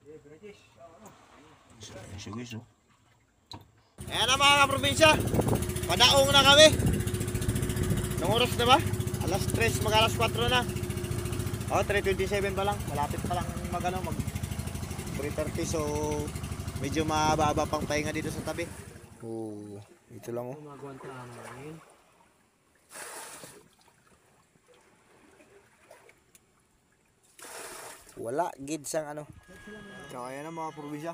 Ayan siya guys, oh. Ayan na mga kaprobinsya, padaong na kami. Nung oras na ba? Alas 3, mag alas 4 na. 3:27 pa lang, malapit pa lang mag 3:30, so medyo mababa pang pahinga dito sa tabi. Ito lang oh. Wala gid sang ano. So ayan na mga probinsya,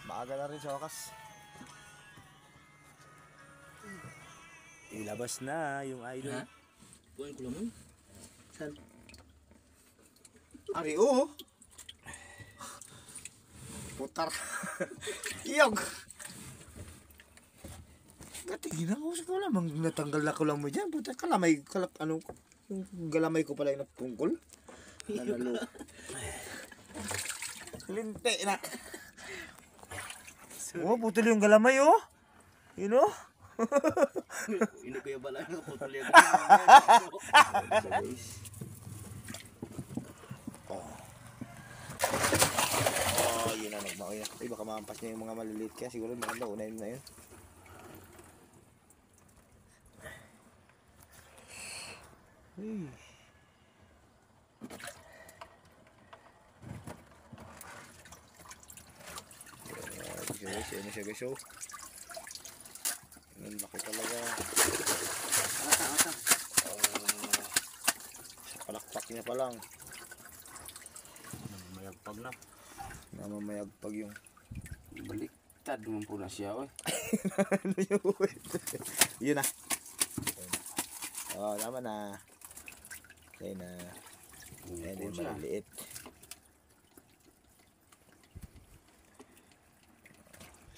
maaga na rin sa wakas. Ilabas na yung idol. Ha? Kuhain ko lang, saan? Ari oh. Putar. Iyog. Gatingin ako sa kala, natanggal na ko lang mo dyan. Putar, kalamay, ano, yung galamay ko pala yung napungkol. Nalalo. Linte na. Oh, putol yung galamay oh. You know? Ini ko yung balay nga putol yan. Yun na nagmao yan. Ay, baka maampas niya yung mga maliliit kaya siguro maganda unahin na yun. Yan na siya guys, oh. Ang laki talaga. Sa palakpak niya pa lang. Mayagpag na. Namamayagpag yung Baliktad naman po na siya, oy. ano yun? Yun na. Tama na. Okay na. Ayan yung maliliit.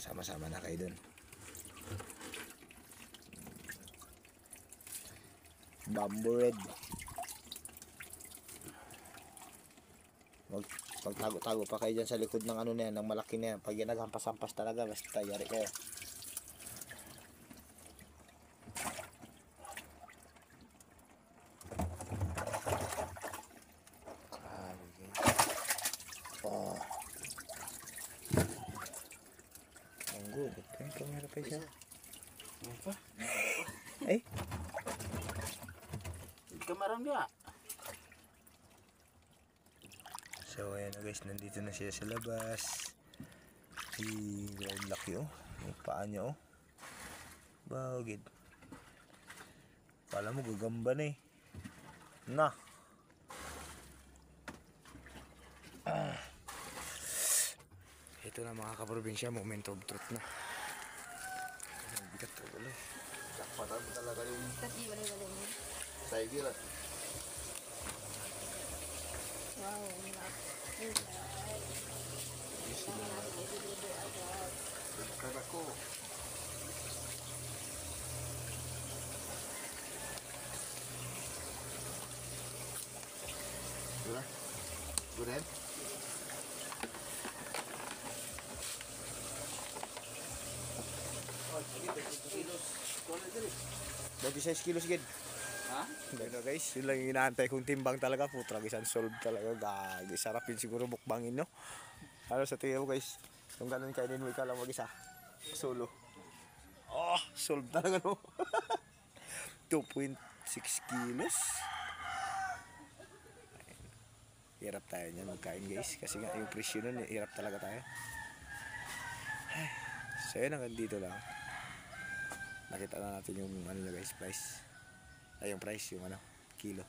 Sama-sama na kayo dun. Bamboo red. Pagtago-tago pa kayo dyan sa likod ng ano na yan, ng malaki na yan. Pag yan naghampas-hampas talaga, basta yari kayo. Oh. Ang good. Ito yung kamera pa siya. Apa? Ay. Kamarang dia. So ayan na guys, nandito na siya sa labas. Ang laki oh. Yung paa niya oh. Bagid. Kala mo gagamba na eh. Na. Ito na mga kaprobinsya, moment of truth na. Bigat to ulit. Jakpatan mo talaga yung tiger. Wow, Kakako. Gula? Gulen? 26 kilos gid. Ha? Gano guys, yun lang yung inaantay kong timbang talaga. Putra guys, unsolved talaga. Gagi, sarapin siguro mukbangin no. Ano sa tingin mo guys? Kung ganun kainin mo ikaw lang mag-isa. Solo. Oh, solved talaga no. 2.6 kilos. Hirap tayo niyan magkain guys. Kasi nga yung presyo nun, hirap talaga tayo. So yun, hanggang dito lang. Nakita na natin yung ano nyo guys, price. Ay yung price, yung ano, kilo.